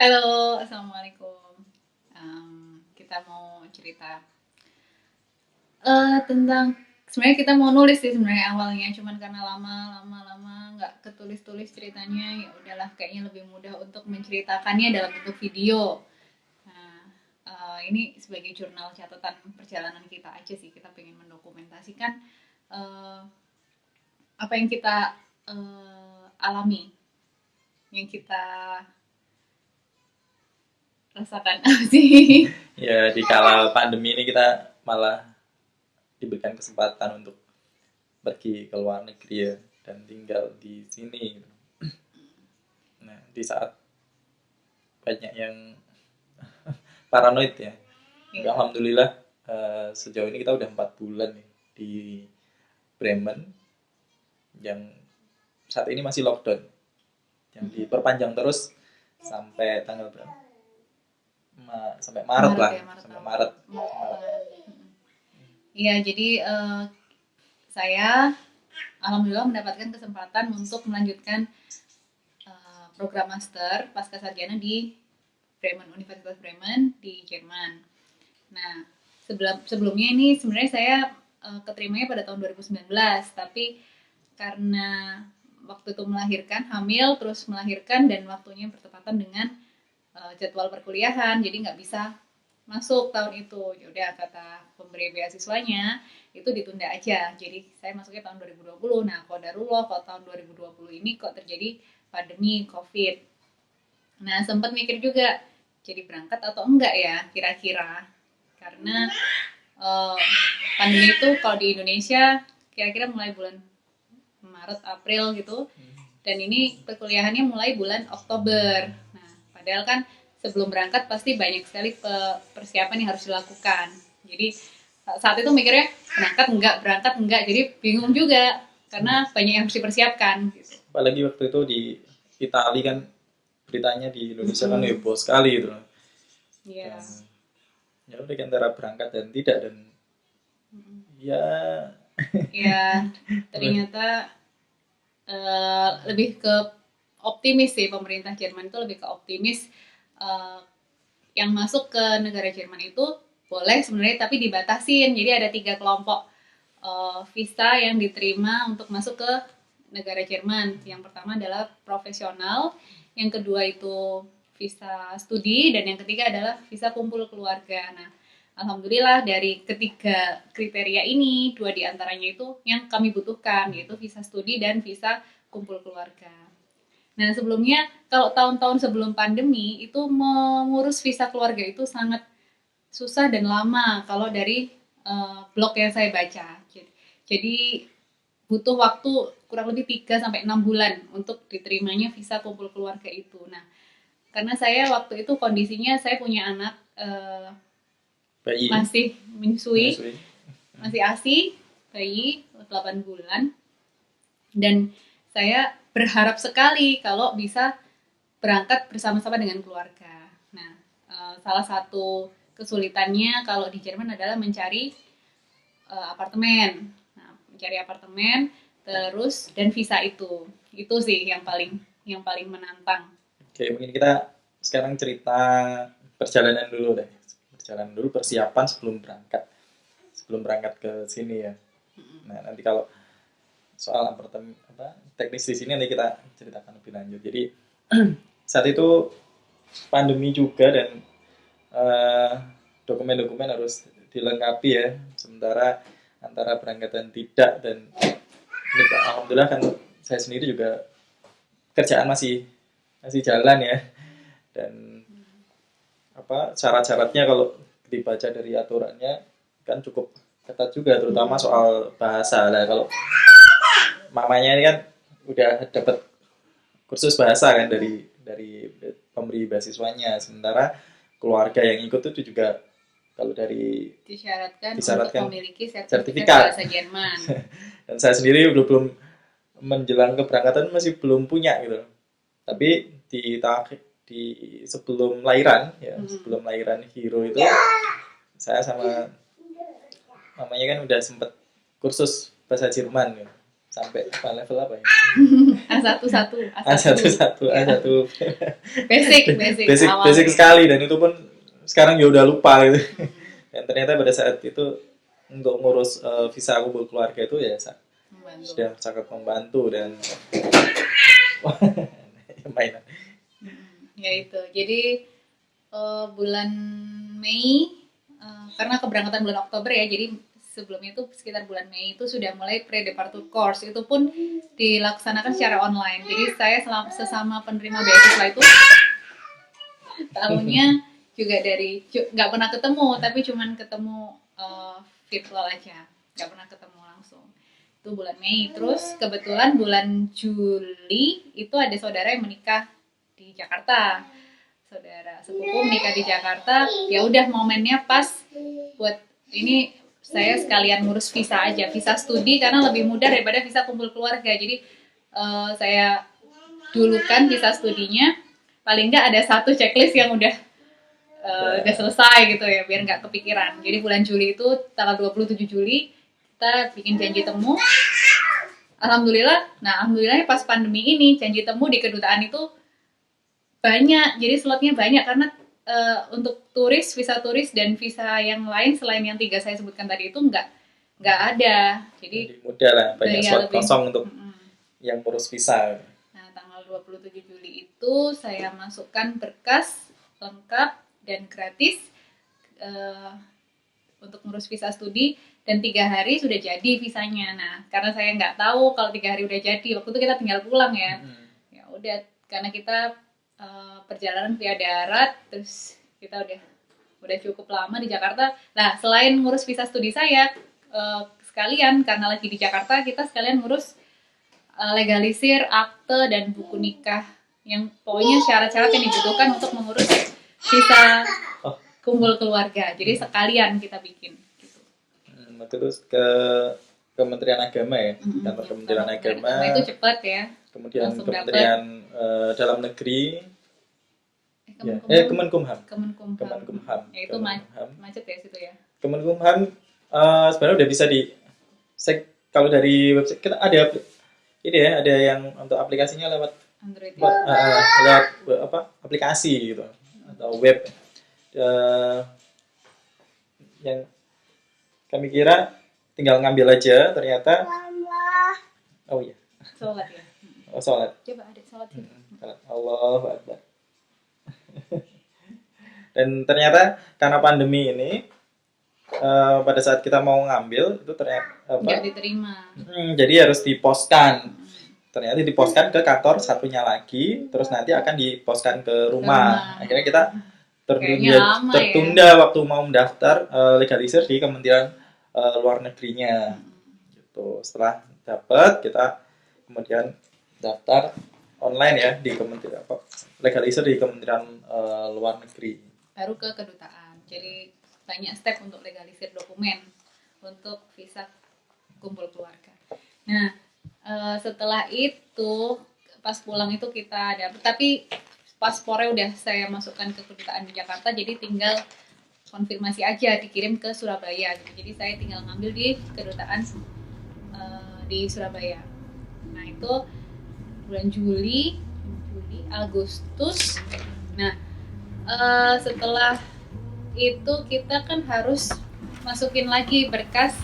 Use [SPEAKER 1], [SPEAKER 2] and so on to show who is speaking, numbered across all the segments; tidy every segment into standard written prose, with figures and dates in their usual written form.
[SPEAKER 1] Halo, assalamualaikum. Kita mau cerita tentang sebenarnya kita mau nulis sih sebenarnya awalnya, cuman karena lama nggak ketulis-tulis ceritanya, ya udahlah kayaknya lebih mudah untuk menceritakannya dalam bentuk video. Nah, ini sebagai jurnal catatan perjalanan kita aja sih, kita pengen mendokumentasikan eh, apa yang kita alami, yang kita rasakan apa sih?
[SPEAKER 2] Ya, di kala pandemi ini kita malah diberikan kesempatan untuk pergi ke luar negeri ya, dan tinggal di sini gitu. Nah, di saat banyak yang paranoid ya. Tapi
[SPEAKER 1] Iya.
[SPEAKER 2] alhamdulillah sejauh ini kita udah 4 bulan nih di Bremen yang saat ini masih lockdown, yang diperpanjang terus sampai tanggal berapa? Sampai Maret
[SPEAKER 1] Maret
[SPEAKER 2] lah,
[SPEAKER 1] ya, Maret
[SPEAKER 2] sampai
[SPEAKER 1] awal,
[SPEAKER 2] Maret.
[SPEAKER 1] Maret
[SPEAKER 2] Maret.
[SPEAKER 1] pertengahan. Iya, jadi saya alhamdulillah mendapatkan kesempatan untuk melanjutkan program master pasca sarjana di Bremen, Universitas Bremen di Jerman. Nah, sebelumnya ini sebenarnya saya keterimanya pada tahun 2019, tapi karena waktu itu melahirkan, hamil, terus melahirkan dan waktunya bertepatan dengan jadwal perkuliahan, jadi nggak bisa masuk tahun itu. Ya udah kata pemberi beasiswanya itu ditunda aja. Jadi saya masuknya tahun 2020. Nah, qadarullah kalau tahun 2020 ini kok terjadi pandemi Covid. Nah, sempat mikir juga jadi berangkat atau enggak ya kira-kira. Karena eh, pandemi itu kalau di Indonesia kira-kira mulai bulan Maret April gitu, dan ini perkuliahannya mulai bulan Oktober. Nah, padahal kan sebelum berangkat pasti banyak sekali persiapan yang harus dilakukan. Jadi saat itu mikirnya berangkat enggak, jadi bingung juga karena banyak yang harus dipersiapkan gitu.
[SPEAKER 2] Apalagi waktu itu di Italia kan, beritanya di Indonesia kan
[SPEAKER 1] Mm-mm.
[SPEAKER 2] heboh sekali gitu.
[SPEAKER 1] Iya.
[SPEAKER 2] Dan ya udah antara berangkat dan tidak, dan ya
[SPEAKER 1] Ya, ternyata lebih ke optimis sih, pemerintah Jerman itu lebih ke optimis. eh, yang masuk ke negara Jerman itu boleh sebenarnya tapi dibatasin, jadi ada 3 kelompok visa yang diterima untuk masuk ke negara Jerman. Yang pertama adalah profesional, yang kedua itu visa studi, dan yang ketiga adalah visa kumpul keluarga. Nah, alhamdulillah dari ketiga kriteria ini, dua diantaranya itu yang kami butuhkan, yaitu visa studi dan visa kumpul keluarga. Nah, sebelumnya kalau tahun-tahun sebelum pandemi itu mengurus visa keluarga itu sangat susah dan lama kalau dari blog yang saya baca. Jadi butuh waktu kurang lebih 3 sampai 6 bulan untuk diterimanya visa kumpul keluarga itu. Nah, karena saya waktu itu kondisinya saya punya anak
[SPEAKER 2] bayi
[SPEAKER 1] masih menyusui,
[SPEAKER 2] menyusui.
[SPEAKER 1] masih ASI, bayi 8 bulan, dan saya berharap sekali kalau bisa berangkat bersama-sama dengan keluarga. Nah, salah satu kesulitannya kalau di Jerman adalah mencari apartemen. Nah, mencari apartemen terus dan visa itu sih yang paling menantang.
[SPEAKER 2] Oke, mungkin kita sekarang cerita perjalanan dulu deh. Perjalanan dulu, persiapan sebelum berangkat ke sini ya. Nah, nanti kalau soal apartemen apa teknis di sini nanti kita ceritakan lebih lanjut. Jadi saat itu pandemi juga, dan eh, dokumen-dokumen harus dilengkapi ya. Sementara antara berangkat dan tidak, dan ini alhamdulillah kan saya sendiri juga kerjaan masih masih jalan ya, dan apa syarat-syaratnya kalau dibaca dari aturannya kan cukup ketat juga, terutama soal bahasa lah. Kalau mamanya ini kan udah dapat kursus bahasa kan dari pemberi beasiswanya, sementara keluarga yang ikut itu juga kalau dari
[SPEAKER 1] Disyaratkan untuk
[SPEAKER 2] disyaratkan
[SPEAKER 1] memiliki sertifikat
[SPEAKER 2] sertifikat.
[SPEAKER 1] bahasa Jerman.
[SPEAKER 2] Dan saya sendiri belum menjelang keberangkatan masih belum punya gitu. Tapi di sebelum lahiran ya, sebelum lahiran Hero itu saya sama mamanya kan udah sempet kursus bahasa Jerman gitu. sampai apa level apa ya?
[SPEAKER 1] A1
[SPEAKER 2] A11,
[SPEAKER 1] Ya.
[SPEAKER 2] A1
[SPEAKER 1] Basic
[SPEAKER 2] basic
[SPEAKER 1] awalnya.
[SPEAKER 2] sekali, dan itu pun sekarang ya udah lupa gitu. Dan ternyata pada saat itu untuk ngurus visa kumpul keluarga itu ya
[SPEAKER 1] Membantu.
[SPEAKER 2] sudah sangat membantu dan mainan.
[SPEAKER 1] Ya itu. Jadi bulan Mei karena keberangkatan bulan Oktober ya, jadi sebelumnya itu sekitar bulan Mei itu sudah mulai pre-departure course, itu pun dilaksanakan secara online. Jadi saya sesama penerima beasiswa itu tahunnya juga dari nggak pernah ketemu, tapi cuman ketemu virtual aja, nggak pernah ketemu langsung. Itu bulan Mei. Terus kebetulan bulan Juli itu ada saudara yang menikah di Jakarta, saudara sepupu menikah di Jakarta. Ya udah momennya pas buat ini, saya sekalian ngurus visa aja, visa studi karena lebih mudah daripada visa kumpul keluarga. Jadi saya dulukan visa studinya, paling nggak ada satu checklist yang udah selesai gitu ya, biar nggak kepikiran. Jadi bulan Juli itu tanggal 27 Juli kita bikin janji temu. Alhamdulillah pas pandemi ini janji temu di kedutaan itu banyak, jadi slotnya banyak karena untuk turis, visa turis dan visa yang lain selain yang 3 saya sebutkan tadi itu nggak ada. Jadi
[SPEAKER 2] mudah lah, banyak slot kosong untuk yang ngurus visa.
[SPEAKER 1] Nah, tanggal 27 Juli itu saya masukkan berkas lengkap dan gratis untuk ngurus visa studi, dan 3 hari sudah jadi visanya. Nah, karena saya nggak tahu kalau 3 hari udah jadi, waktu itu kita tinggal pulang ya. Ya udah, karena kita perjalanan via darat, terus kita udah cukup lama di Jakarta. Nah, selain ngurus visa studi saya, sekalian karena lagi di Jakarta kita sekalian ngurus legalisir akte dan buku nikah, yang pokoknya syarat-syarat yang dibutuhkan untuk mengurus visa kumpul keluarga. Jadi sekalian kita bikin gitu.
[SPEAKER 2] Terus ke Kementerian Agama ya, kantor Kementerian Agama
[SPEAKER 1] itu cepat ya.
[SPEAKER 2] Kemudian Kementerian Dalam Negeri, Kemenkumham.
[SPEAKER 1] Ya, itu macet ya situ ya.
[SPEAKER 2] Kemenkumham sebenarnya udah bisa kalau dari website kita ada ini ya, ada yang untuk aplikasinya lewat
[SPEAKER 1] Android
[SPEAKER 2] lewat aplikasi gitu atau web. Yang kami kira tinggal ngambil aja, ternyata
[SPEAKER 1] sholat ya.
[SPEAKER 2] Sholat.
[SPEAKER 1] Coba ada sholat ya.
[SPEAKER 2] Allahu Akbar. Dan ternyata karena pandemi ini pada saat kita mau ngambil itu ternyata
[SPEAKER 1] nggak diterima.
[SPEAKER 2] Jadi harus diposkan. Ternyata diposkan ke kantor satunya lagi, terus nanti akan diposkan ke rumah. Akhirnya kita tertunda ya, waktu mau mendaftar legalisir di Kementerian Luar Negerinya. Gitu. Setelah dapat, kita kemudian daftar online ya di Kementerian legalisir di Kementerian Luar Negeri.
[SPEAKER 1] Baru ke kedutaan. Jadi banyak step untuk legalisir dokumen untuk visa kumpul keluarga. Nah, setelah itu pas pulang itu kita ada, tapi paspornya udah saya masukkan ke kedutaan di Jakarta, jadi tinggal konfirmasi aja dikirim ke Surabaya gitu. Jadi saya tinggal ngambil di kedutaan di Surabaya. Nah, itu bulan Juli, Agustus. Nah, setelah itu kita kan harus masukin lagi berkas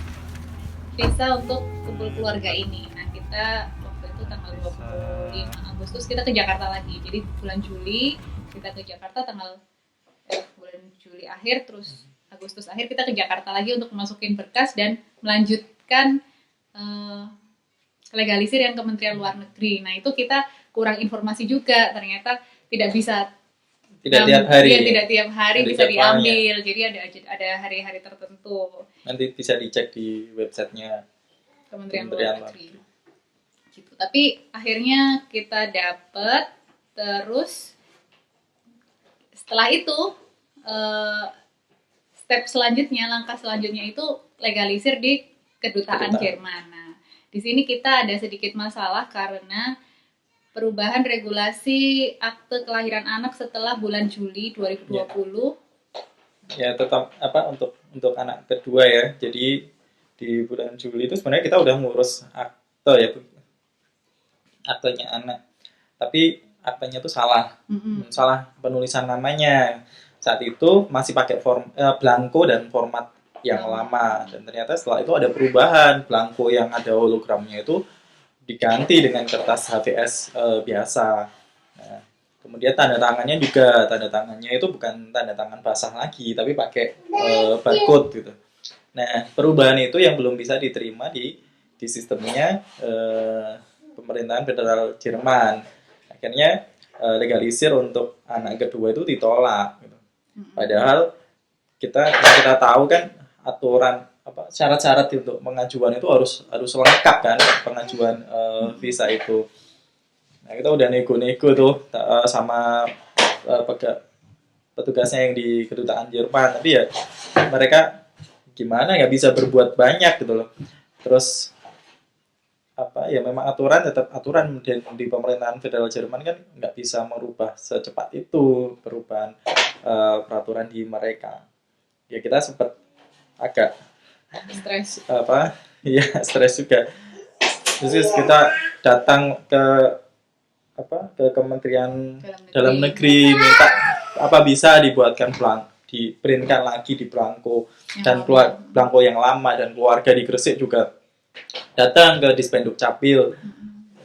[SPEAKER 1] visa untuk kumpul keluarga ini. Nah, kita waktu itu tanggal 25 Agustus kita ke Jakarta lagi. Jadi bulan Juli kita ke Jakarta, bulan Juli akhir, terus Agustus akhir kita ke Jakarta lagi untuk masukin berkas dan melanjutkan legalisir yang Kementerian Luar Negeri. Nah, itu kita kurang informasi juga, ternyata tidak tiap hari bisa diambil. Jadi ada hari-hari tertentu.
[SPEAKER 2] Nanti bisa dicek di websitenya
[SPEAKER 1] Kementerian Luar Negeri. Gitu. Tapi akhirnya kita dapat. Terus setelah itu langkah selanjutnya itu legalisir di kedutaan Jerman. Nah, di sini kita ada sedikit masalah karena perubahan regulasi akte kelahiran anak setelah bulan Juli 2020.
[SPEAKER 2] Ya, tetap untuk anak kedua ya. Jadi di bulan Juli itu sebenarnya kita udah ngurus akte akte ya, aktenya anak, tapi aktenya tuh salah, salah penulisan namanya. Saat itu masih pakai blanko dan format yang lama, dan ternyata setelah itu ada perubahan, blanko yang ada hologramnya itu diganti dengan kertas HVS biasa. Nah, kemudian tanda tangannya itu bukan tanda tangan basah lagi, tapi pakai barcode gitu. Nah, perubahan itu yang belum bisa diterima di sistemnya pemerintahan federal Jerman. Akhirnya legalisir untuk anak kedua itu ditolak. Gitu. Padahal kita tahu kan aturan syarat-syarat untuk pengajuan itu harus lengkap kan, pengajuan visa itu. Nah, kita udah nego-nego tuh sama petugasnya yang di kedutaan Jerman, tapi ya mereka gimana ya bisa berbuat banyak gitu loh. Terus ya memang aturan tetap aturan, dan di pemerintahan federal Jerman kan nggak bisa merubah secepat itu perubahan peraturan di mereka. Ya kita sempat agak
[SPEAKER 1] stres
[SPEAKER 2] ya stres juga. Terus kita datang ke Kementerian Dalam Negeri minta apa bisa dibuatkan diprintkan lagi di blanko dan keluar blanko yang lama, dan keluarga di Gresik juga datang ke Dispenduk Capil,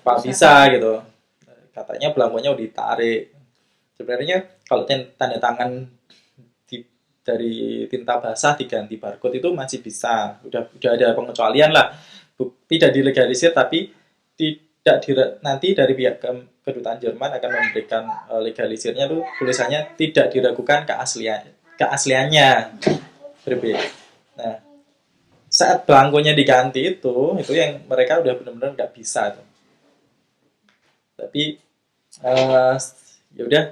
[SPEAKER 2] Pak bisa gitu, katanya blankonya udah ditarik. Sebenarnya kalau tanda tangan dari tinta basah diganti barcode itu masih bisa, udah ada pengecualian lah, tidak dilegalisir, tapi tidak nanti dari pihak kedutaan Jerman akan memberikan legalisirnya tuh tulisannya tidak diragukan keasliannya berbeda. Nah, saat blankonya diganti itu yang mereka udah benar-benar nggak bisa tuh. Tapi ya udah,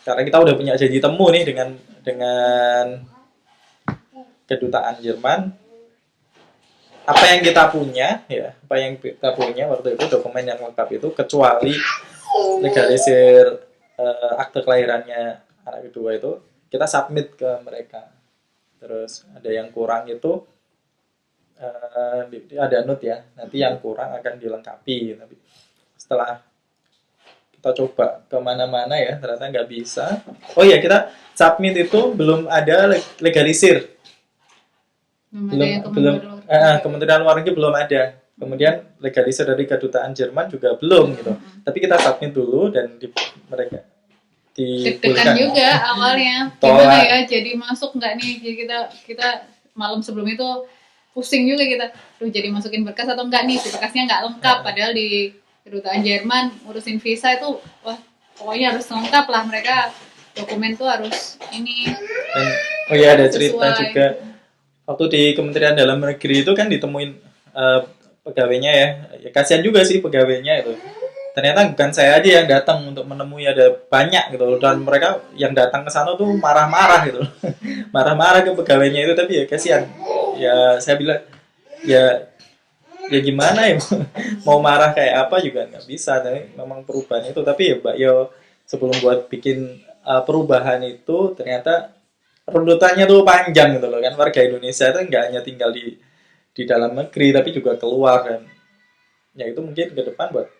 [SPEAKER 2] karena kita udah punya janji temu nih dengan kedutaan Jerman, apa yang kita punya waktu itu, dokumen yang lengkap itu kecuali legalisir akte kelahirannya anak kedua itu, kita submit ke mereka. Terus ada yang kurang itu ada note ya, nanti yang kurang akan dilengkapi. Tapi setelah kita coba kemana-mana ya ternyata nggak bisa. Oh ya, kita submit itu belum ada legalisir, belum Kementerian Luar Negeri belum ada, kemudian legalisir dari kedutaan Jerman juga belum gitu. Tapi kita submit dulu dan mereka
[SPEAKER 1] deg-degan juga awalnya, gimana ya jadi masuk nggak nih, jadi kita malam sebelum itu pusing juga kita, jadi masukin berkas atau enggak nih, berkasnya nggak lengkap, padahal di kedutaan Jerman ngurusin visa itu wah pokoknya harus lengkap lah, mereka dokumen tuh harus ini.
[SPEAKER 2] Dan oh ya, ada cerita juga waktu di Kementerian Dalam Negeri itu kan ditemuin pegawainya ya kasihan juga sih pegawainya itu. Ternyata bukan saya aja yang datang untuk menemui, ada banyak gitu, dan mereka yang datang ke sana tuh marah-marah gitu. Marah-marah ke pegawainya itu, tapi ya kasihan. Ya saya bilang ya gimana ya, mau marah kayak apa juga nggak bisa, tapi memang perubahan itu. Tapi ya Mbak Yo, sebelum buat bikin perubahan itu ternyata runtutannya tuh panjang gitu loh kan. Warga Indonesia itu nggak hanya tinggal di dalam negeri tapi juga keluar, dan ya itu mungkin ke depan buat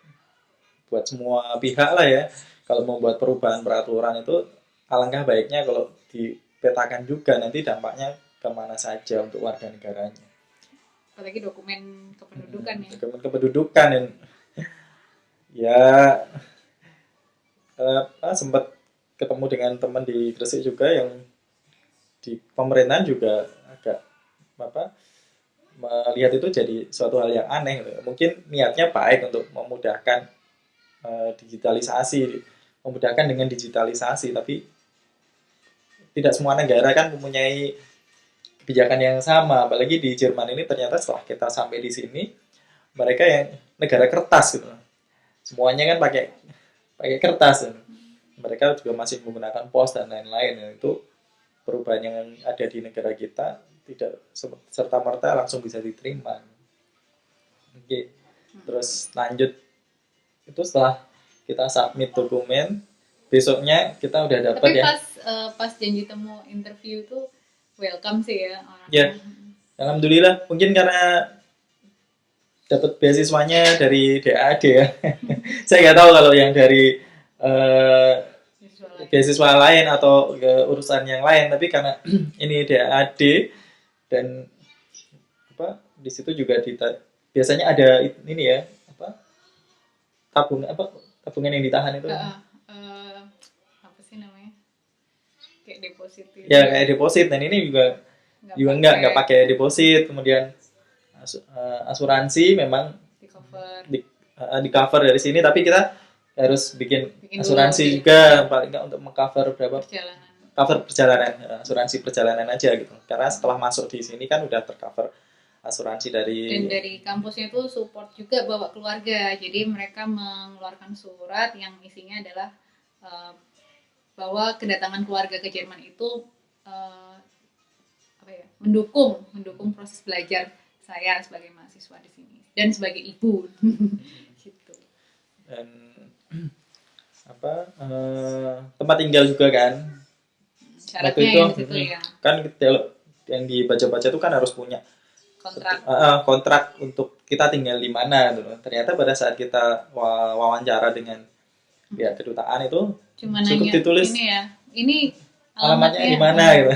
[SPEAKER 2] semua pihak lah ya, kalau mau buat perubahan peraturan itu alangkah baiknya kalau dipetakan juga nanti dampaknya kemana saja untuk warga negaranya,
[SPEAKER 1] apalagi dokumen kependudukan ya.
[SPEAKER 2] Dokumen kependudukan, dan ya sempat ketemu dengan teman di Gresik juga yang di pemerintahan juga agak melihat itu jadi suatu hal yang aneh. Mungkin niatnya baik untuk memudahkan digitalisasi, memudahkan dengan digitalisasi, tapi tidak semua negara kan mempunyai kebijakan yang sama. Apalagi di Jerman ini ternyata setelah kita sampai di sini, mereka yang negara kertas gitu, semuanya kan pakai kertas, mereka juga masih menggunakan pos dan lain-lain. Itu perubahan yang ada di negara kita tidak serta-merta langsung bisa diterima. Oke. Terus lanjut itu setelah kita submit dokumen, besoknya kita udah dapat ya.
[SPEAKER 1] Tapi pas janji temu interview itu welcome sih ya orangnya.
[SPEAKER 2] Ya, alhamdulillah. Mungkin karena dapat beasiswanya dari DAAD ya. Saya nggak tahu kalau yang dari
[SPEAKER 1] Siswa lain.
[SPEAKER 2] beasiswa lain atau urusan yang lain, tapi karena ini DAAD dan apa di situ juga biasanya ada ini ya apa tabungan yang ditahan itu
[SPEAKER 1] Apa sih namanya? Kayak deposit gitu.
[SPEAKER 2] ya kayak deposit, dan ini juga nggak pakai deposit. Kemudian asuransi memang
[SPEAKER 1] di cover.
[SPEAKER 2] di cover dari sini, tapi kita harus bikin asuransi
[SPEAKER 1] dulu,
[SPEAKER 2] juga paling nggak untuk mengcover berapa
[SPEAKER 1] perjalanan.
[SPEAKER 2] cover perjalanan, asuransi perjalanan aja gitu. Karena setelah masuk di sini kan udah tercover asuransi dari.
[SPEAKER 1] Dan dari kampusnya itu support juga bawa keluarga. Jadi mereka mengeluarkan surat yang isinya adalah bahwa kedatangan keluarga ke Jerman itu mendukung proses belajar saya sebagai mahasiswa di sini dan sebagai ibu. Gitu.
[SPEAKER 2] Dan tempat tinggal juga kan.
[SPEAKER 1] Syaratnya yang di situ ya.
[SPEAKER 2] Kan yang dibaca-baca itu kan harus punya
[SPEAKER 1] kontrak
[SPEAKER 2] untuk kita tinggal di mana gitu. Ternyata pada saat kita wawancara dengan pihak kedutaan itu
[SPEAKER 1] cuma
[SPEAKER 2] cukup
[SPEAKER 1] nanya
[SPEAKER 2] ditulis
[SPEAKER 1] ini
[SPEAKER 2] alamatnya di mana gitu.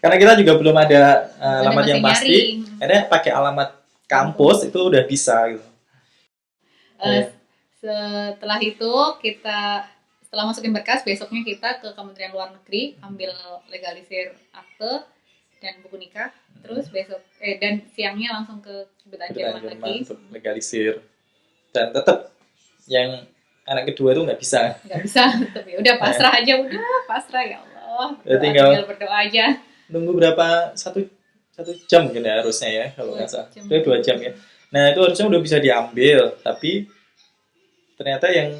[SPEAKER 2] Karena kita juga belum ada alamat yang pasti. Akhirnya pakai alamat kampus itu udah bisa gitu.
[SPEAKER 1] Setelah itu setelah masukin berkas, besoknya kita ke Kementerian Luar Negeri ambil legalisir akte dan buku nikah. Terus dan siangnya langsung ke Kedutaan Jerman lagi
[SPEAKER 2] untuk legalisir. Dan tetap yang anak kedua itu nggak bisa
[SPEAKER 1] tetap ya udah pasrah aja, ya Allah,
[SPEAKER 2] tinggal
[SPEAKER 1] berdoa aja.
[SPEAKER 2] Nunggu berapa satu jam mungkin ya harusnya ya kalau nggak salah, 2 jam ya. Nah itu harusnya udah bisa diambil, tapi ternyata yang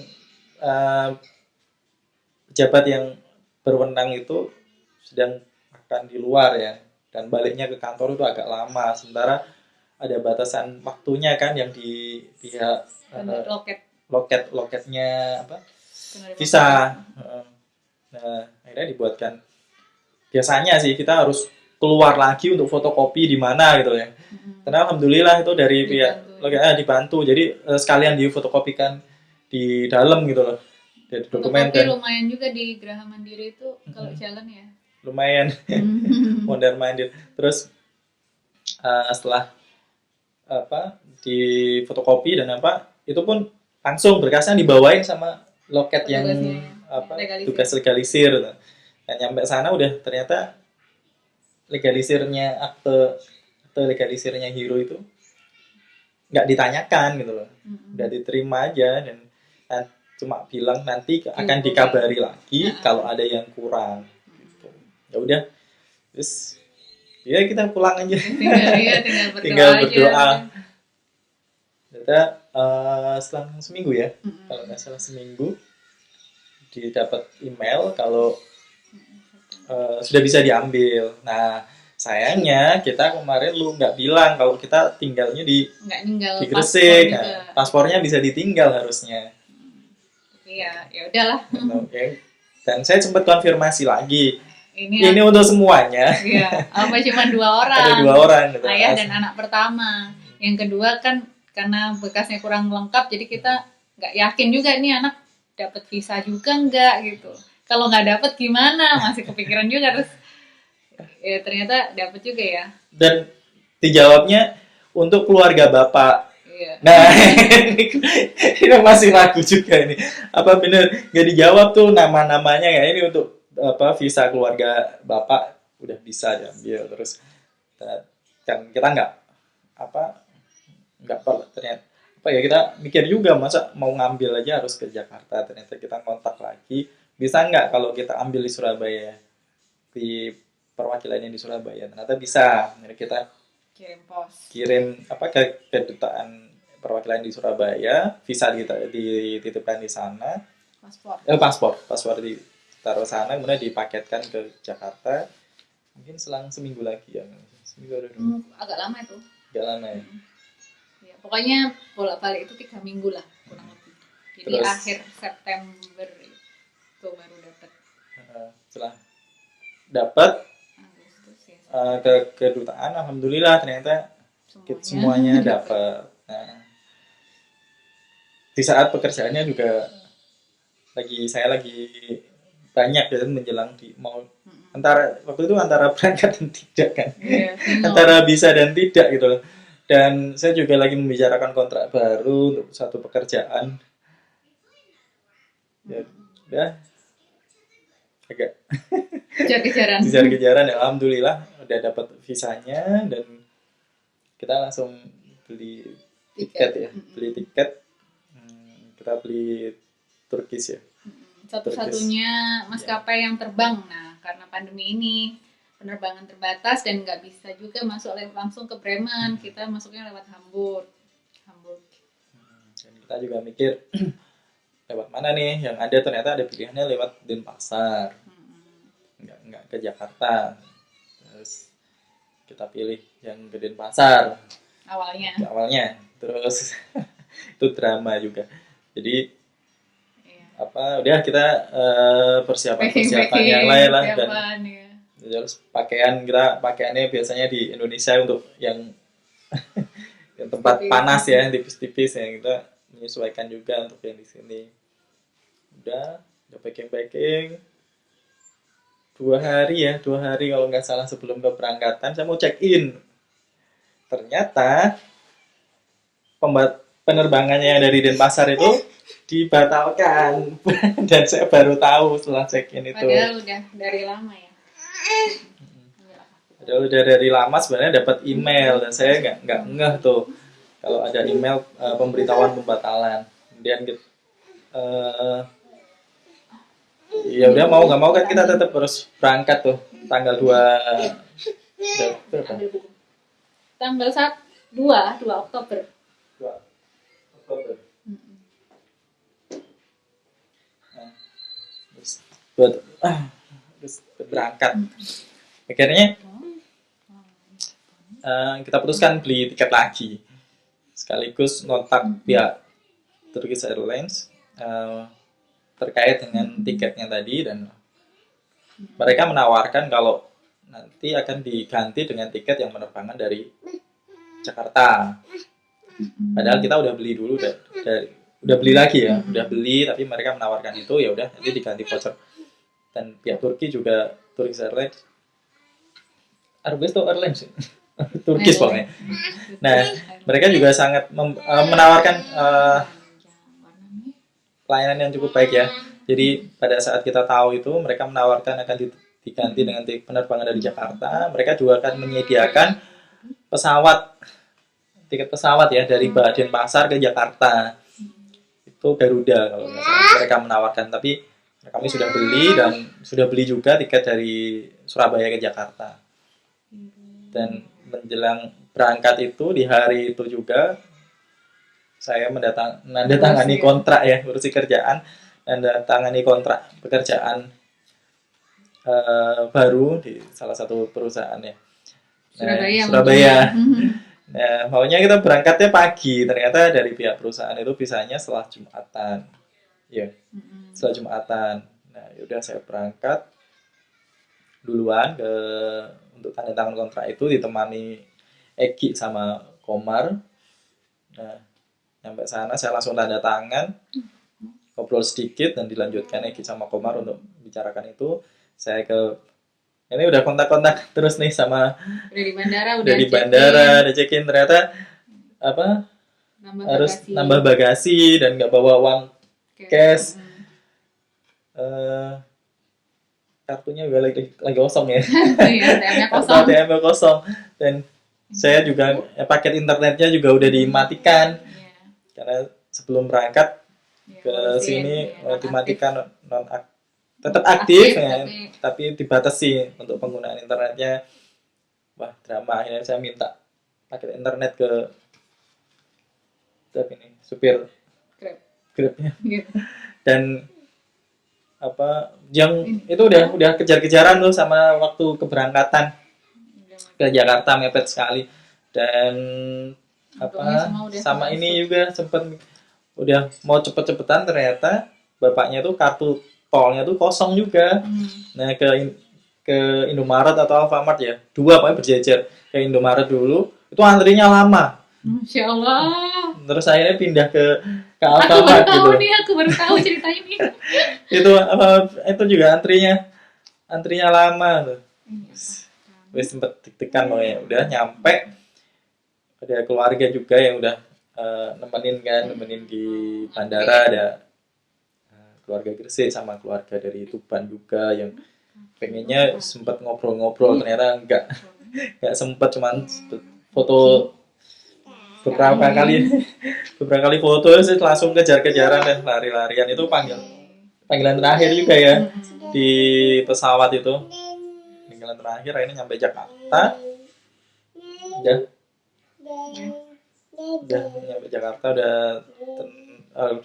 [SPEAKER 2] pejabat yang berwenang itu sedang makan di luar ya, dan baliknya ke kantor itu agak lama. Sementara ada batasan waktunya kan yang di pihak loketnya visa. Nah akhirnya dibuatkan, biasanya sih kita harus keluar lagi untuk fotokopi di mana gitu ya. Karena alhamdulillah itu dari pihak dibantu, jadi sekalian difotokopikan di dalam gitu loh. Dari dokumen
[SPEAKER 1] kan lumayan juga di Geraha Mandiri itu kalau jalan ya.
[SPEAKER 2] Lumayan mondar mandir. Terus setelah di fotokopi dan itu pun langsung berkasnya dibawain sama loket yang tugas legalisir. Dan nyampe sana udah ternyata akte legalisirnya Hero itu nggak ditanyakan gitu loh, udah diterima aja, dan cuma bilang nanti akan dikabari lagi kalau ada yang kurang. Gitu. Ya udah, terus ya kita pulang aja. Tinggal berdoa. Ternyata selang seminggu ya, kalau nggak salah seminggu, didapat email kalau sudah bisa diambil. Nah sayangnya kita kemarin nggak bilang kalau kita tinggalnya di Gresik. Paspornya bisa ditinggal harusnya.
[SPEAKER 1] Iya, ya udahlah.
[SPEAKER 2] Okay. Dan saya sempat konfirmasi lagi. Ini untuk semuanya.
[SPEAKER 1] Iya, apa cuma 2 orang?
[SPEAKER 2] Ada 2 orang. Gitu.
[SPEAKER 1] Ayah dan anak pertama. Yang kedua kan karena bekasnya kurang lengkap, jadi kita nggak yakin juga nih anak dapat visa juga nggak gitu. Kalau nggak dapat gimana? Masih kepikiran juga, terus ya ternyata dapat juga ya. Dan
[SPEAKER 2] dijawabnya untuk keluarga bapak.
[SPEAKER 1] Iya.
[SPEAKER 2] Nah ini masih ragu juga ini. Apa benar nggak dijawab tuh nama-namanya ya, ini untuk visa keluarga bapak udah bisa diambil. Terus kan kita nggak ternyata kita mikir juga, masa mau ngambil aja harus ke Jakarta. Ternyata kita kontak lagi, bisa nggak kalau kita ambil di Surabaya, di perwakilannya di Surabaya. Ternyata bisa. Kita kirim ke kedutaan perwakilan di Surabaya, visa dititipkan di sana, paspor ditaruh sana, kemudian dipaketkan ke Jakarta. Mungkin selang seminggu lagi ya,
[SPEAKER 1] agak lama itu.
[SPEAKER 2] Agak lama ya.
[SPEAKER 1] Ya, pokoknya bolak-balik itu 3 minggu lah kurang lebih. Jadi terus, akhir September itu baru dapat.
[SPEAKER 2] Setelah dapat ke kedutaan, alhamdulillah ternyata semuanya dapat. Nah, di saat pekerjaannya juga saya lagi banyak ya menjelang di mau antara waktu itu antara berangkat dan tidak kan.
[SPEAKER 1] Iya, bingung.
[SPEAKER 2] Antara bisa dan tidak gitu loh. Dan saya juga lagi membicarakan kontrak baru untuk satu pekerjaan. Ya, udah agak
[SPEAKER 1] Kejar-kejaran.
[SPEAKER 2] kejar-kejaran ya, alhamdulillah udah dapat visanya dan kita langsung beli tiket ya, beli tiket. Kita beli Turkish ya.
[SPEAKER 1] Satu-satunya maskapai yang terbang. Nah, karena pandemi ini penerbangan terbatas dan nggak bisa juga masuk langsung ke Bremen, kita masuknya lewat Hamburg.
[SPEAKER 2] Dan kita juga mikir lewat mana nih yang ada, ternyata ada pilihannya lewat Denpasar, nggak ke Jakarta. Terus kita pilih yang ke Denpasar awalnya terus itu drama juga, jadi udah kita persiapan yang lain lah, dan terus pakaiannya biasanya di Indonesia untuk yang tempat panas ya, tipis-tipis ya, kita menyesuaikan juga untuk yang di sini. Udah packing 2 hari kalau nggak salah sebelum keberangkatan saya mau check in, ternyata penerbangannya dari Denpasar itu dibatalkan dan saya baru tahu setelah check in itu.
[SPEAKER 1] Padahal udah dari lama ya.
[SPEAKER 2] Padahal udah dari lama sebenarnya dapat email dan saya nggak ngeh tuh kalau ada email pemberitahuan pembatalan. Kemudian ya udah mau nggak mau kan kita tetap harus berangkat tuh tanggal 2
[SPEAKER 1] tanggal 2 Oktober.
[SPEAKER 2] Terus berangkat. Akhirnya kita putuskan beli tiket lagi, sekaligus kontak pihak Turkish Airlines terkait dengan tiketnya tadi, dan mereka menawarkan kalau nanti akan diganti dengan tiket yang penerbangan dari Jakarta. Padahal kita udah beli dulu, udah beli lagi ya, udah beli, tapi mereka menawarkan itu, ya udah nanti diganti voucher. Dan pihak Turki juga, Turkish Airlines, Airlines Turkish pokoknya. Nah, mereka juga sangat menawarkan pelayanan yang cukup baik ya. Jadi pada saat kita tahu itu mereka menawarkan akan diganti dengan penerbangan dari Jakarta, mereka juga akan menyediakan tiket pesawat ya dari Denpasar ke Jakarta. Itu Garuda kalau nggak salah mereka menawarkan, tapi kami sudah beli dan sudah beli juga tiket dari Surabaya ke Jakarta. Dan menjelang berangkat itu, di hari itu juga saya menandatangani kontrak ya, urusi kerjaan, menandatangani kontrak pekerjaan baru di salah satu perusahaan ya, Surabaya. Nah, maunya kita berangkatnya pagi, ternyata dari pihak perusahaan itu bisanya setelah Jumatan. Ya, setelah Jumatan. Nah, yaudah saya berangkat duluan untuk tanda tangan kontrak itu, ditemani Egi sama Komar. Nah, sampai sana saya langsung tanda tangan, ngobrol sedikit dan dilanjutkan Egi sama Komar untuk bicarakan itu. Saya ini udah kontak-kontak terus nih sama
[SPEAKER 1] udah di bandara,
[SPEAKER 2] udah check-in, ternyata harus nambah bagasi dan nggak bawa uang cash. Kartunya juga lagi kosong ya. ATM-nya kosong. Dan saya juga paket internetnya juga udah dimatikan. Karena sebelum berangkat ke sini dimatikan, tetap aktif ya, tapi dibatasi untuk penggunaan internetnya. Wah, drama. Akhirnya saya minta paket internet ke supir Grab-nya. Dan yang itu udah kejar-kejaran tuh sama waktu keberangkatan ke Jakarta, mepet sekali. Dan sama ini juga sempet udah mau cepet-cepetan, ternyata bapaknya tuh kartu tolnya tuh kosong juga. Nah, ke Indomaret atau Alfamart ya, 2 pokoknya berjejer. Ke Indomaret dulu itu antrinya lama.
[SPEAKER 1] Masya Allah.
[SPEAKER 2] terus akhirnya pindah ke
[SPEAKER 1] Aku baru
[SPEAKER 2] Alfamart
[SPEAKER 1] tahu
[SPEAKER 2] gitu.
[SPEAKER 1] nih, aku baru tahu ceritanya nih.
[SPEAKER 2] Itu juga antrinya lama tuh. Wis sempet deg-degan pokoknya. Udah nyampe, ada keluarga juga yang udah nemenin di bandara, ada keluarga Gresik sama keluarga dari Tuban juga yang pengennya sempat ngobrol-ngobrol, ternyata nggak sempet, cuman foto beberapa kali foto sih langsung kejar-kejaran dan lari-larian. Itu panggilan terakhir juga ya di pesawat itu. Panggilan terakhir akhirnya nyampe Jakarta. Udah nyampe Jakarta udah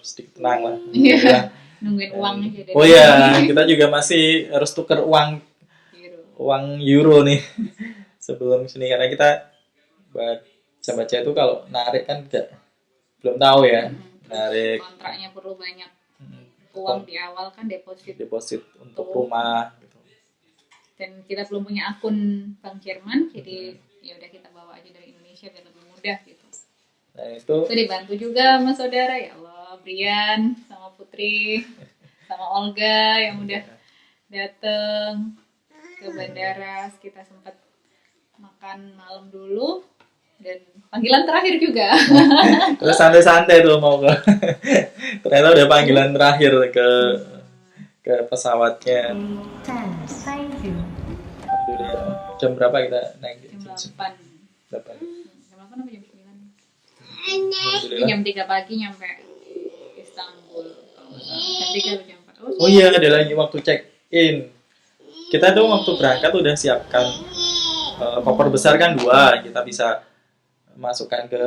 [SPEAKER 2] sedikit tenang lah.
[SPEAKER 1] Iya. Nungguin uang aja.
[SPEAKER 2] Oh iya, kita juga masih harus tuker uang euro nih sebelum sini, karena kita baca itu kalau narik kan belum tahu ya, narik
[SPEAKER 1] kontraknya perlu banyak uang di awal kan, deposit
[SPEAKER 2] untuk rumah gitu.
[SPEAKER 1] Dan kita belum punya akun bank Jerman, jadi ya udah kita bawa aja dari Indonesia biar lebih mudah gitu.
[SPEAKER 2] Nah itu
[SPEAKER 1] dibantu juga sama saudara, ya Allah, Brian sama Putri sama Olga yang udah dateng ke bandara. Kita sempat makan malam dulu dan panggilan terakhir juga.
[SPEAKER 2] Terus santai-santai tuh mau ke ternyata udah panggilan terakhir ke pesawatnya. Alhamdulillah. Jam berapa kita naik?
[SPEAKER 1] Jam 8.
[SPEAKER 2] Jam 8.
[SPEAKER 1] Jam 8 apa jam 9?
[SPEAKER 2] Alhamdulillah.
[SPEAKER 1] Jam 3 pagi nyampe Istanbul. Jam 3 jam 4.
[SPEAKER 2] Oh iya, ada lagi waktu check in. Kita tuh waktu berangkat udah siapkan koper besar kan 2, kita bisa masukkan ke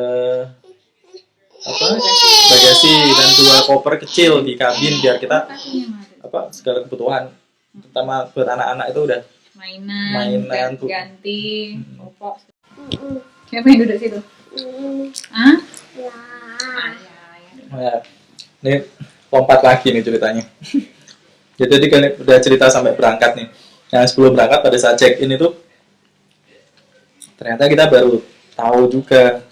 [SPEAKER 2] bagasi, dan 2 koper kecil di kabin biar kita segala kebutuhan, terutama buat anak-anak itu udah mainan
[SPEAKER 1] ganti popok. Siapa yang duduk situ? Ah?
[SPEAKER 2] Nah, ini lompat lagi nih ceritanya. Jadi kan udah cerita sampai berangkat nih. Yang sebelum berangkat pada saat check in itu ternyata kita baru tahu juga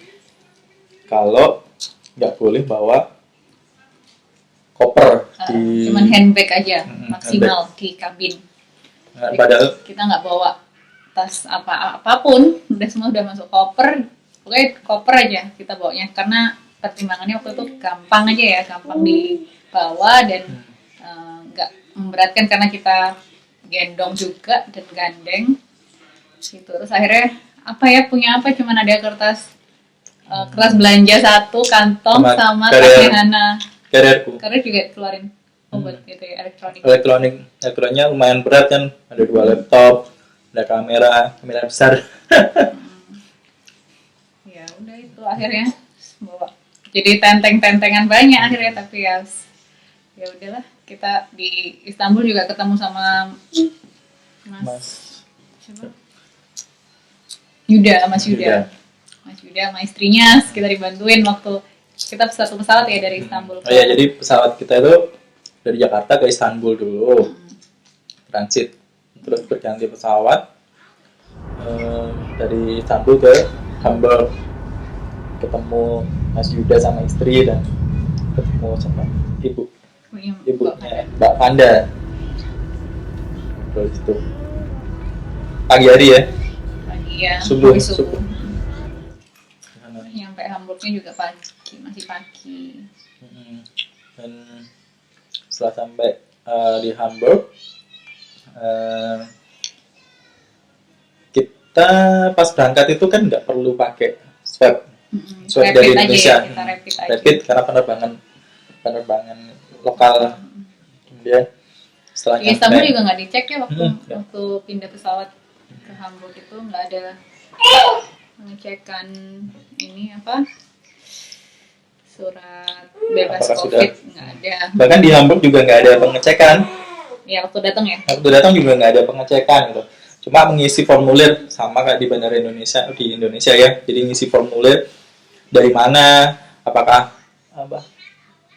[SPEAKER 2] kalau nggak boleh bawa koper
[SPEAKER 1] cuman handbag aja maksimal handbag di kabin.
[SPEAKER 2] Padahal
[SPEAKER 1] kita nggak bawa tas apapun, udah masuk koper. Pokoknya koper aja kita bawanya, karena pertimbangannya waktu itu gampang aja ya, gampang dibawa dan nggak memberatkan karena kita gendong juga dan gandeng gitu. Terus akhirnya punya cuman ada kertas belanja 1 kantong sama tasnya Hana. Karena juga keluarin buat itu ya,
[SPEAKER 2] elektroniknya lumayan berat kan, ada 2 laptop, ada kamera besar.
[SPEAKER 1] Ya udah itu akhirnya bawa. Jadi tentengan banyak akhirnya, tapi ya udahlah. Kita di Istanbul juga ketemu sama Mas Yuda sama istrinya. Kita dibantuin waktu kita satu pesawat ya dari Istanbul.
[SPEAKER 2] Oh iya, jadi pesawat kita itu dari Jakarta ke Istanbul dulu, transit, terus berganti pesawat dari Istanbul ke Hamburg, ketemu Mas Yuda sama istri dan ketemu sama ibunya Mbak Panda. Terus itu pagi hari ya. Subuh.
[SPEAKER 1] Nyampe Hamburgnya juga masih pagi.
[SPEAKER 2] Dan setelah sampai di Hamburg, kita pas berangkat itu kan nggak perlu pakai swab dari Indonesia, rapid karena penerbangan lokal. Kemudian setelah
[SPEAKER 1] di Istanbul juga nggak dicek ya waktu pindah pesawat ke Hamburg itu, nggak ada pengecekan surat bebas COVID, nggak ada.
[SPEAKER 2] Bahkan di Hamburg juga nggak ada pengecekan.
[SPEAKER 1] Ya waktu datang
[SPEAKER 2] juga nggak ada pengecekan gitu. Cuma mengisi formulir sama kayak di bandara di Indonesia ya. Jadi ngisi formulir dari mana, apakah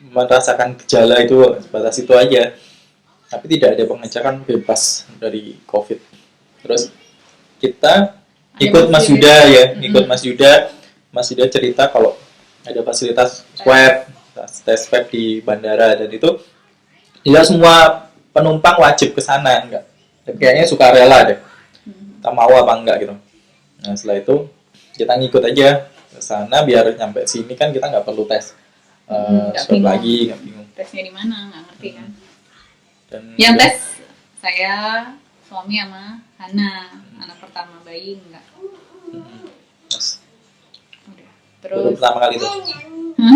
[SPEAKER 2] merasakan gejala, itu sebatas itu aja. Tapi tidak ada pengecekan bebas dari COVID. Terus kita ikut Mas Yuda ya, Mas Yuda cerita kalau ada fasilitas swab, tes swab di bandara, dan itu tidak semua penumpang wajib ke sana, enggak. Tapi kayaknya sukarela deh. Kita mau apa enggak gitu. Nah, setelah itu kita ngikut aja ke sana biar nyampe sini kan kita nggak perlu tes swab lagi, nggak bingung.
[SPEAKER 1] Tesnya di mana nggak ngerti kan.
[SPEAKER 2] Dan
[SPEAKER 1] yang tes saya, suami sama Hana, anak pertama, bayi enggak. Udah.
[SPEAKER 2] Baru
[SPEAKER 1] Terus
[SPEAKER 2] pertama kali tuh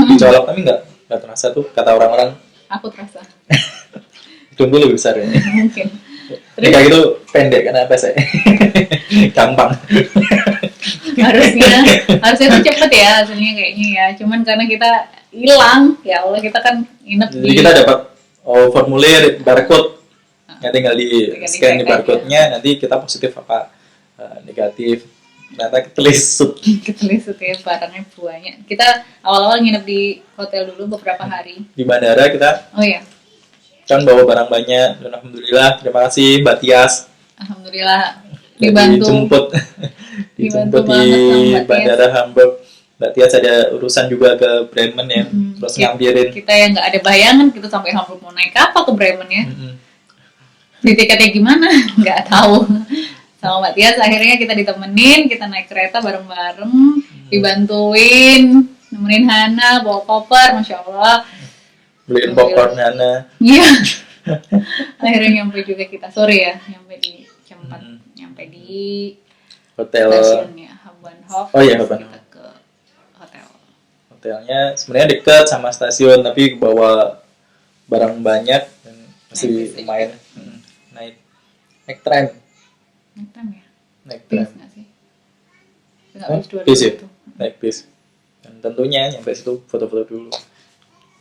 [SPEAKER 2] dicolok, tapi nggak terasa tuh kata orang-orang.
[SPEAKER 1] aku terasa
[SPEAKER 2] Hidung gue lebih besar ya.
[SPEAKER 1] mungkin.
[SPEAKER 2] Ini kayak gitu pendek kan apa sih? Gampang.
[SPEAKER 1] harusnya tuh cepet ya hasilnya kayaknya ya, cuman karena kita hilang, ya Allah, kita kan nginep
[SPEAKER 2] Jadi kita dapat formulir barcode, ya tinggal di scan di barcode-nya, nanti kita positif apa negatif. Ternyata ketelisut
[SPEAKER 1] ya, barangnya banyak. Kita awal-awal nginep di hotel dulu beberapa hari.
[SPEAKER 2] di bandara kita.
[SPEAKER 1] Oh ya,
[SPEAKER 2] Kan bawa barang banyak, dan alhamdulillah, terima kasih Mbak Tias.
[SPEAKER 1] alhamdulillah dibantu
[SPEAKER 2] dijemput di
[SPEAKER 1] banget sama Mbak
[SPEAKER 2] bandara Hamburg. Mbak Tias ada urusan juga ke Bremen ya, terus ngambilin.
[SPEAKER 1] Kita yang nggak ada bayangan kita sampai Hamburg mau naik apa ke Bremen ya. Di tiketnya gimana nggak tahu. Sama Mbak Tias akhirnya kita ditemenin, kita naik kereta bareng-bareng, dibantuin, nemenin Hana bawa koper, masya Allah.
[SPEAKER 2] Beliin popcorn Hana.
[SPEAKER 1] Iya. Akhirnya nyampe juga kita sore ya, nyampe di jam 4, nyampe di
[SPEAKER 2] Hotel
[SPEAKER 1] stasiunnya Hauptbahnhof.
[SPEAKER 2] Oh iya, Hauptbahnhof.
[SPEAKER 1] Kita ke hotel.
[SPEAKER 2] Hotelnya sebenarnya dekat sama stasiun, tapi bawa barang banyak dan masih lumayan. Naik tram.
[SPEAKER 1] Naik tram ya?
[SPEAKER 2] Naik
[SPEAKER 1] Bis
[SPEAKER 2] tram.
[SPEAKER 1] nggak sih? Nggak bis 2000
[SPEAKER 2] Bis ya?
[SPEAKER 1] itu.
[SPEAKER 2] Naik bis. Dan tentunya nyampe situ foto-foto dulu.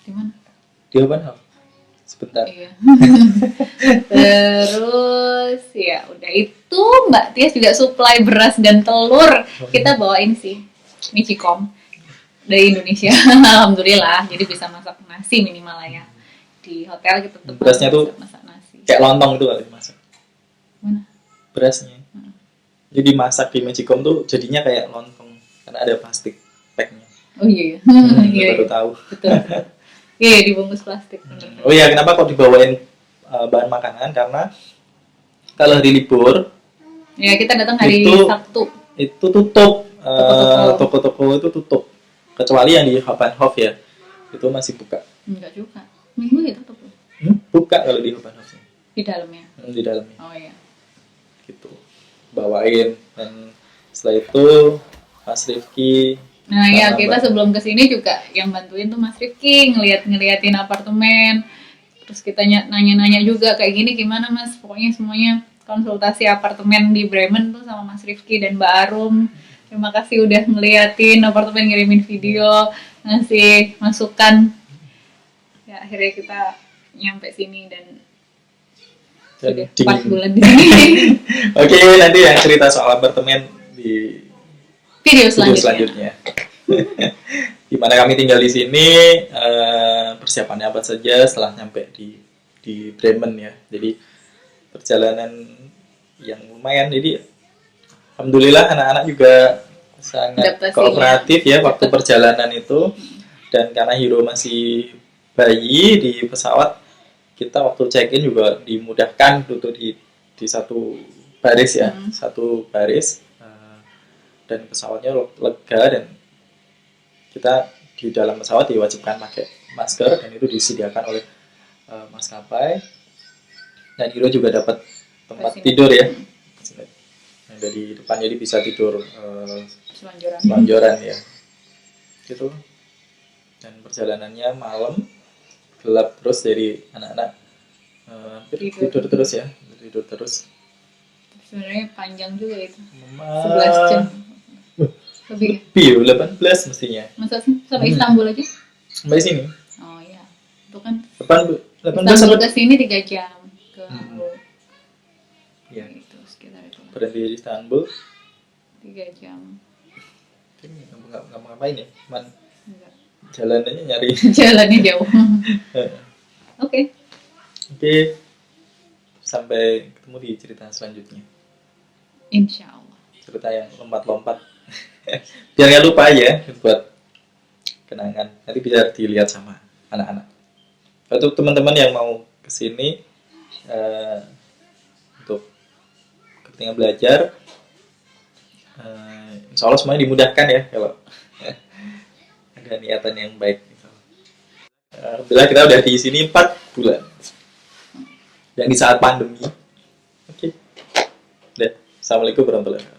[SPEAKER 1] Di mana?
[SPEAKER 2] Di Hauptbahnhof. Sebentar.
[SPEAKER 1] Iya. Terus ya udah itu Mbak Tias juga supply beras dan telur. Kita bawain sih Michikom dari Indonesia. Alhamdulillah. Jadi bisa masak nasi minimal lah ya. Di hotel kita tetap
[SPEAKER 2] Berasnya tuh
[SPEAKER 1] masak nasi.
[SPEAKER 2] kayak lontong itu kalau dimasak.
[SPEAKER 1] Mana?
[SPEAKER 2] Berasnya. Jadi masak di Magicom tuh jadinya kayak lontong karena ada plastik packnya.
[SPEAKER 1] Oh iya ya. Iya,
[SPEAKER 2] Baru
[SPEAKER 1] iya.
[SPEAKER 2] tahu.
[SPEAKER 1] Betul. Iya, dibungkus plastik. Bener.
[SPEAKER 2] Oh iya, kenapa kok dibawain bahan makanan? Karena kalau hari libur
[SPEAKER 1] Ya, kita datang hari
[SPEAKER 2] Itu-
[SPEAKER 1] Sabtu.
[SPEAKER 2] itu tutup,
[SPEAKER 1] Toko-toko.
[SPEAKER 2] toko-toko itu tutup. Kecuali yang di Hauptbahnhof ya, itu masih buka.
[SPEAKER 1] Enggak juga. Minggu ya tutup loh.
[SPEAKER 2] Buka kalau di Hauptbahnhof
[SPEAKER 1] Di dalamnya.
[SPEAKER 2] di dalamnya.
[SPEAKER 1] Oh iya.
[SPEAKER 2] Gitu. Bawain, dan setelah itu Mas Rifki.
[SPEAKER 1] Nah ya,
[SPEAKER 2] sama
[SPEAKER 1] kita
[SPEAKER 2] Mbak-
[SPEAKER 1] sebelum kesini juga yang bantuin tuh Mas Rifki ngeliatin apartemen. Terus kita nanya-nanya juga kayak gini gimana Mas, pokoknya semuanya konsultasi apartemen di Bremen tuh sama Mas Rifki dan Mbak Arum. Terima kasih udah ngeliatin apartemen, ngirimin video, ngasih masukan. Ya akhirnya kita nyampe sini dan sudah 4
[SPEAKER 2] dingin.
[SPEAKER 1] bulan di sini.
[SPEAKER 2] Oke, nanti yang cerita soal apartemen di
[SPEAKER 1] Video
[SPEAKER 2] video
[SPEAKER 1] selanjutnya.
[SPEAKER 2] selanjutnya. Gimana kami tinggal di sini, persiapannya apa saja setelah nyampe di Bremen ya. Jadi perjalanan yang lumayan. Jadi alhamdulillah anak-anak juga sangat
[SPEAKER 1] Adaptasinya.
[SPEAKER 2] kooperatif ya waktu perjalanan itu. Dan karena Hiro masih bayi di pesawat, kita waktu check-in juga dimudahkan duduk di satu baris ya, satu baris. Dan pesawatnya lega, dan kita di dalam pesawat diwajibkan pakai masker, dan itu disediakan oleh maskapai. Dan Hiro juga dapat tempat
[SPEAKER 1] Fasilitas.
[SPEAKER 2] tidur ya, yang dari depan, jadi bisa tidur
[SPEAKER 1] Selonjoran.
[SPEAKER 2] selonjoran ya gitu. Dan perjalanannya malam, gelap terus, dari anak-anak tidur terus ya, tidur terus.
[SPEAKER 1] Sebenarnya panjang juga itu. 11
[SPEAKER 2] Mama,
[SPEAKER 1] jam. Lebih.
[SPEAKER 2] lebih 18 mestinya.
[SPEAKER 1] Masa sih sampai Istanbul aja?
[SPEAKER 2] Sampai sini.
[SPEAKER 1] Oh iya. Itu kan
[SPEAKER 2] 18
[SPEAKER 1] Istanbul
[SPEAKER 2] sampai
[SPEAKER 1] ke sini 3 jam ke Hamburg.
[SPEAKER 2] ya,
[SPEAKER 1] Itu sekitar itu.
[SPEAKER 2] berhenti di Istanbul.
[SPEAKER 1] 3 jam.
[SPEAKER 2] Nggak mau ngapain ya, cuman
[SPEAKER 1] Enggak.
[SPEAKER 2] jalanannya nyari.
[SPEAKER 1] Jalannya jauh. Oke.
[SPEAKER 2] Oke, sampai ketemu di cerita selanjutnya,
[SPEAKER 1] Insya Allah.
[SPEAKER 2] cerita yang lompat-lompat. Biar nggak lupa ya buat kenangan. Nanti bisa dilihat sama anak-anak. Untuk teman-teman yang mau kesini untuk kepentingan belajar, insya Allah semuanya dimudahkan ya kalau ada niatan yang baik. Alhamdulillah kita udah di sini 4 bulan. Dan di saat pandemi. Oke. Assalamualaikum warahmatullahi wabarakatuh.